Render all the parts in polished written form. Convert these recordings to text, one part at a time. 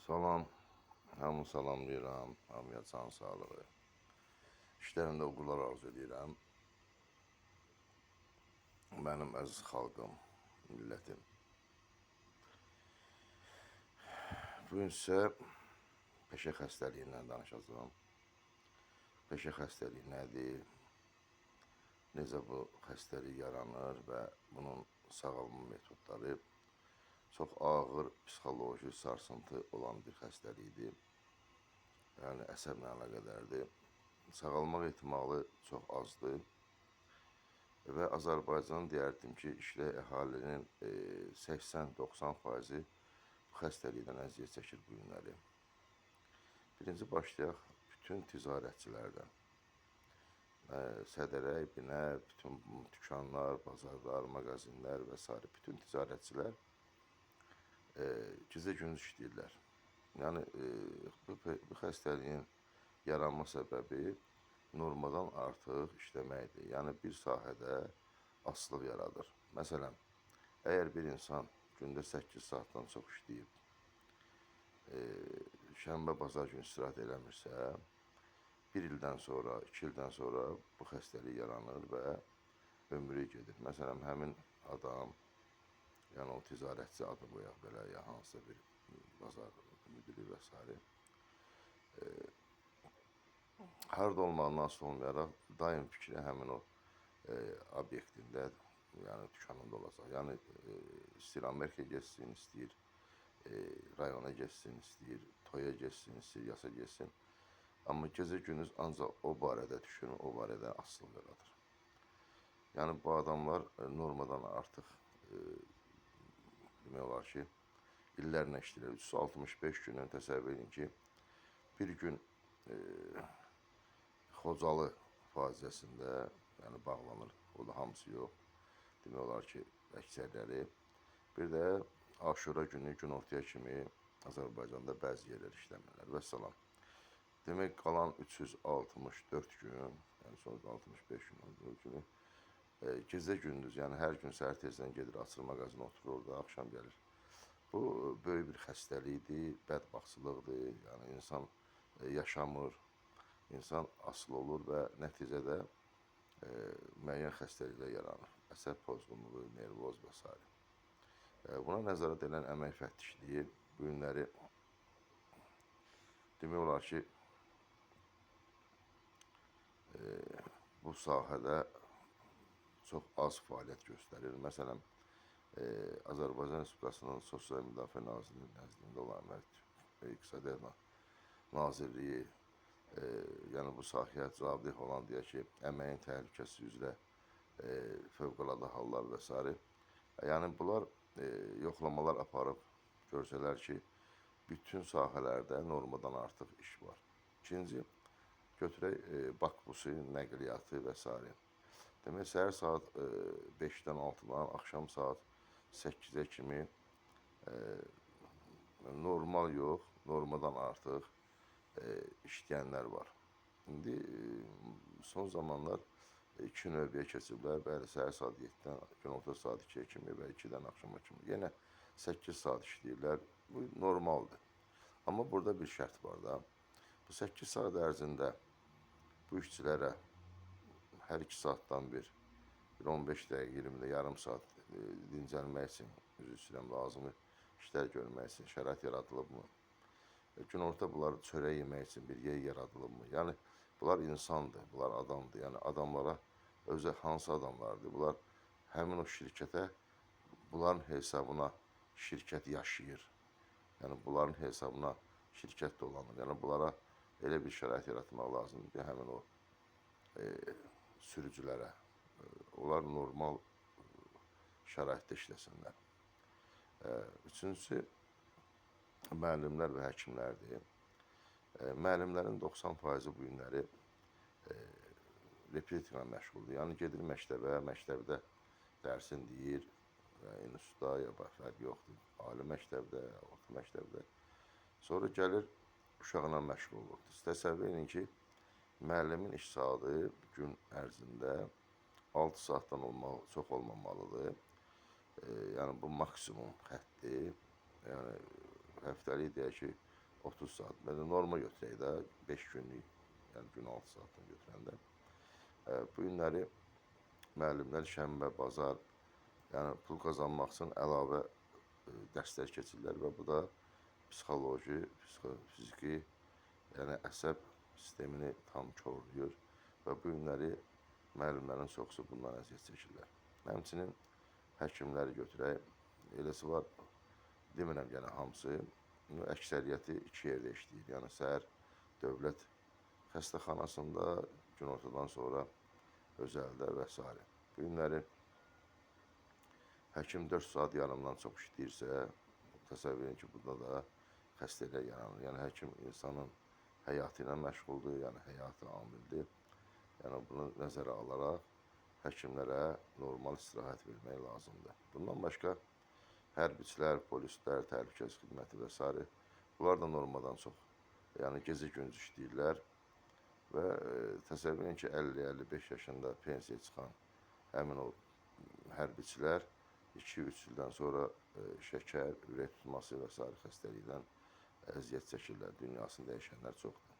Salam, hamı salamlayıram, hamıya can sağlığı. İşlərində uğurlar arzu edirəm. Mənim əziz xalqım, millətim. Bugün sizə peşə xəstəliyindən danışacağım. Peşə xəstəliyi nədir? Necə bu xəstəlik yaranır və bunun sağalma metodları çox ağır psixoloji sarsıntı olan bir xəstəlikdir. Yəni əsəblə əlaqədardır. Sağalmaq ehtimalı çox azdır. Və Azərbaycan deyərdim ki, işlə əhalinin 80-90% bu xəstəlikdən əziyyət çəkir bu günləri. Birinci başlayaq bütün ticarətçilərdən. Sədərək, Binə, bütün dükanlar, bazarlar, mağazinlər və s. bütün ticarətçilər gecə-gündüz işləyirlər. Yəni bu xəstəliyin yaranma səbəbi normadan artıq işləməkdir. Yəni bir sahədə asılılıq yaradır. Məsələn, əgər bir insan gündə 8 saatdan çox işləyib, şənbə, bazar günü istirahət eləmirsə, 1 ildən sonra, 2 ildən sonra bu xəstəlik yaranır və ömrü gedir. Məsələn, həmin adam, yəni o ticarətçi adı qoyaq belə, ya hansısa bir bazar müdürü və s. Harada olmağından asılı olmayaraq daim fikri həmin o obyektində, yəni dükanında olacaq. Yəni istəyir Amerikaya getsin, istəyir rayona getsin, istəyir toya getsin, istəyir yasa getsin. Amma gecə-gündüz ancaq o barədə düşünür, o barədə asılı yaradır. Yəni bu adamlar normadan artıq demək olar ki, illərlə işləyirlər. 365 günün təsəvvür edin ki, bir gün Xocalı faciəsində, yəni bağlanır, o da hamısı yox, demək olar ki, əksərləri. Bir də Aşura günü, günortaya kimi Azərbaycanda bəzi yerlər işləmirlər və salam. Demək, qalan 364 gün, yəni sonra 65 gün gecə-gündüz, yəni hər gün səhər tezdən gedir, açır mağazini, oturur orada, axşam gəlir. Bu böyük bir xəstəlikdir, bədbaxtçılıqdır, yəni insan yaşamır, insan asılı olur və nəticədə müəyyən xəstəliklər yaranır. Əsəb pozğunluğu, nervoz və s. Buna nəzarət edən əmək müfəttişliyi bu günləri demək olar ki, bu sahədə çox az fəaliyyət göstərir. Məsələn, Azərbaycan Respublikasının Sosial Müdafiə Nazirliyinin nəzdində olan və İqtisadiyyat Nazirliyi, yəni bu sahəyə cavabdeh olan deyək ki, əməyin təhlükəsi üzrə fövqəladə hallar və s. Yəni bunlar yoxlamalar aparıb görsələr ki, bütün sahələrdə normadan artıq iş var. İkinci, götürək Bakbusu, nəqliyyatı və s. Demək, səhər saat 5-dən 6-dan axşam saat 8-ə kimi normal yox, normadan artıq işləyənlər var. İndi son zamanlar 2 növbəyə keçiblər. Bəli, səhər saat 7-dən günorta saat 2-yə kimi və 2-dən axşama kimi. Yenə 8 saat işləyirlər. Bu normaldır. Amma burada bir şərt var da. Bu 8 saat ərzində bu işçilərə hər 2 saatdan bir 15 dəqiqə, 20 dəqiqə, yarım saat dincəlmək üçün, üzr istəyirəm, lazımi işlər görmək üçün şərait yaradılıbmı? Günorta bunlar çörək yemək üçün bir yer yaradılıbmı? Yəni bunlar insandır, bunlar adamdır. Yəni adamlara özü hansı adamlardır? Bunlar həmin o şirkətə, bunların hesabına şirkət yaşayır. Yəni bunların hesabına şirkət dolanır. Yəni bunlara elə bir şərait yaratmaq lazımdır ki, həmin o sürücülərə, onlar normal şəraitdə işləsinlər. Üçüncüsü, müəllimlər və həkimlərdir. Müəllimlərin 90% bu günləri repetitorla məşğuldur. Yəni gedir məktəbə, məktəbdə dərsini deyir, institutda ya fərq yoxdur, ali məktəbdə, orta məktəbdə. Sonra gəlir uşaqla məşğul olur. Təsəvvür edin ki, müəllimin iş saatı gün ərzində 6 saatdan çox olmamalıdır. Yəni bu maksimum xəttdir. Yəni həftəlik deyək ki, 30 saat. Belə norma götürək də 5 günlük, yəni gün 6 saatdan götürəndə. Bu günləri müəllimlər şənbə, bazar, yəni pul qazanmaq üçün əlavə dərslər keçirlər və bu da psixoloji, fiziki, yəni əsəb sistemini tam korlayır və bu günləri müəllimlərin çoxusu bundan əziyyət çəkirlər. Həmçinin həkimləri götürək, eləsi var, demirəm yenə hamısı, əksəriyyəti 2 yerdə işləyir. Yəni səhər dövlət xəstəxanasında, günortadan sonra özəldə və s. Bu günləri həkim 4 saat yarımdan çox işləyirsə, təsəvvür edin ki, burada da xəstəlik yaranır. Yəni həkim insanın həyatı ilə məşğuldur, yəni həyatı amildir. Yəni bunu nəzərə alaraq həkimlərə normal istirahət vermək lazımdır. Bundan başqa hərbiçilər, polislər, təhlükəsizlik xidməti və s. bunlar da normadan çox, yəni gecə-gündüz işləyirlər və təsəvvür edin ki, 50-55 yaşında pensiyaya çıxan həmin o hərbiçilər 2-3 ildən sonra şəkər, ürək tutması və s. xəstəlikdən əziyyət çəkirlər. Dünyasını dəyişənlər çoxdur.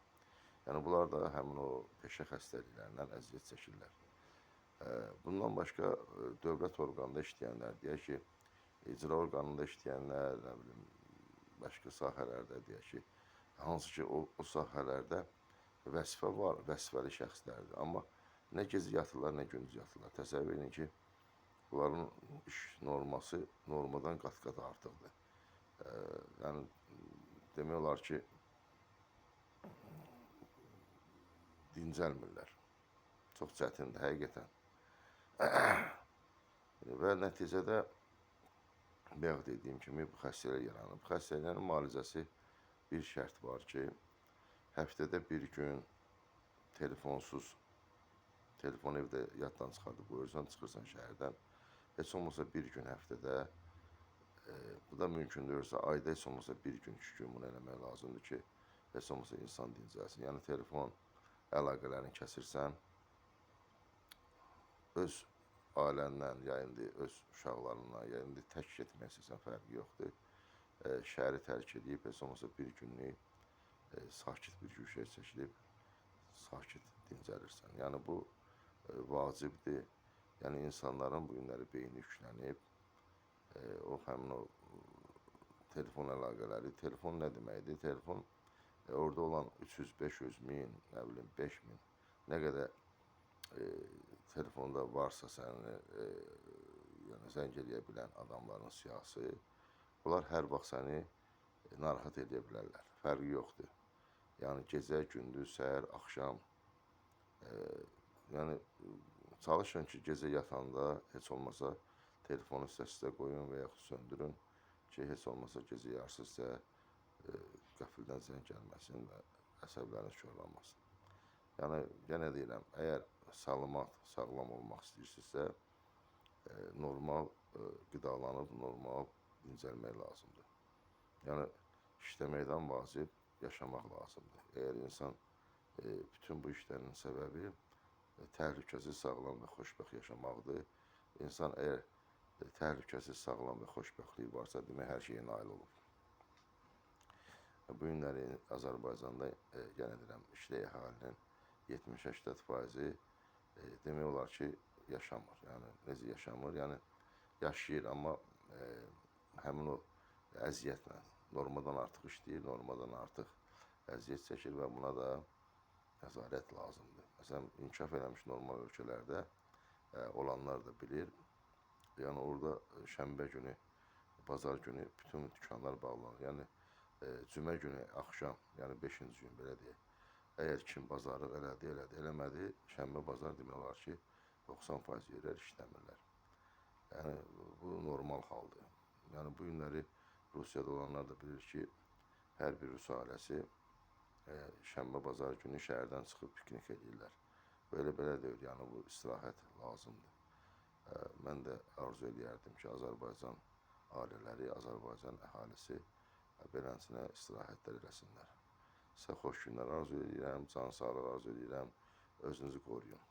Yəni bunlar da həmin o peşə xəstəliklərindən əziyyət çəkirlər. Bundan başqa dövlət orqanında işləyənlər, deyək ki, icra orqanında işləyənlər, nə bilim, başqa sahələrdə, deyək ki, hansı ki, o sahələrdə vəzifə var, vəzifəli şəxslərdir. Amma nə gecə yatırlar, nə gündüz yatırlar. Təsəvvür edin ki, bunların iş norması normadan qat-qat artıqdır. Yəni, demək olar ki, dincəlmirlər. Çox çətindir, həqiqətən. Və nəticədə, bayaq dediyim kimi, bu xəstələr yaranır. Bu xəstələrin müalicəsi bir şərt var ki, həftədə bir gün telefonsuz, telefon evdə yaddan çıxardıb qoyursan, çıxırsan şəhərdən, heç olmasa bir gün həftədə, bu da mümkün deyilsə, ayda heç olmasa bir gün, 2 gün bunu eləmək lazımdır ki, heç olmasa insan dincəlsin. Yəni, telefon əlaqələrini kəsirsən, öz ailəndən, ya indi öz uşaqlarından, ya indi tək getmək istəsən, fərqi yoxdur. Şəhəri tərk edib, heç olmasa bir günlük sakit bir güşəyə çəkilib, sakit dincəlirsən. Yəni, bu vacibdir. Yəni, insanların bu günləri beyni yüklənib, o həmin o telefon əlaqələri, telefon nə deməkdir? Telefon orada olan 300, 500 min, nə bilim, 5 min, nə qədər telefonda varsa səni yəni, zəng eləyə bilən adamların siyasi, bunlar hər vaxt səni narahat edə bilərlər. Fərqi yoxdur. Yəni, gecə, gündüz, səhər, axşam, yəni, çalışın ki, gecə yatanda heç olmasa telefonu səslə qoyun və yaxud söndürün ki, heç olmasa gecə yarısı sizə qəfildən zəng gəlməsin və əsəbləriniz korlanmasın. Yəni, yenə deyirəm, əgər salamat, sağlam olmaq istəyirsinizsə, normal qidalanıb, normal dincəlmək lazımdır. Yəni, işləməkdən vacib yaşamaq lazımdır. Əgər insan bütün bu işlərin səbəbi təhlükəsiz, sağlam və xoşbəxt yaşamaqdır. İnsan əgər təhlükəsiz, sağlam və xoşbəxtlik varsa, demək hər şeyə nail olub. Bu günləri Azərbaycanda, yenə deyirəm, işlək əhalinin 70-80% demək olar ki, yaşamır. Yəni, necə yaşamır? Yəni, yaşayır, amma həmin o əziyyətlə, normadan artıq işləyir, normadan artıq əziyyət çəkir və buna da nəzarət lazımdır. Məsələn, inkişaf eləmiş normal ölkələrdə olanlar da bilir. Yəni, orada şənbə günü, bazar günü bütün dükanlar bağlanır. Yəni, cümə günü axşam, yəni 5-ci gün, belə deyək. Əgər kim bazarlıq elədi, eləmədi, şənbə, bazar demək olar ki, 90% yerlər işləmirlər. Yəni, bu normal haldır. Yəni, bu günləri Rusiyada olanlar da bilir ki, hər bir Rus ailəsi şənbə, bazar günü şəhərdən çıxıb piknik edirlər. Belə deyil, yəni bu istirahət lazımdır. Mən də arzu edərdim ki, Azərbaycan ailələri, Azərbaycan əhalisi beləsinə istirahətlər eləsinlər. Sizə xoş günlər arzu edirəm, can sağlığı arzu edirəm, özünüzü qoruyun.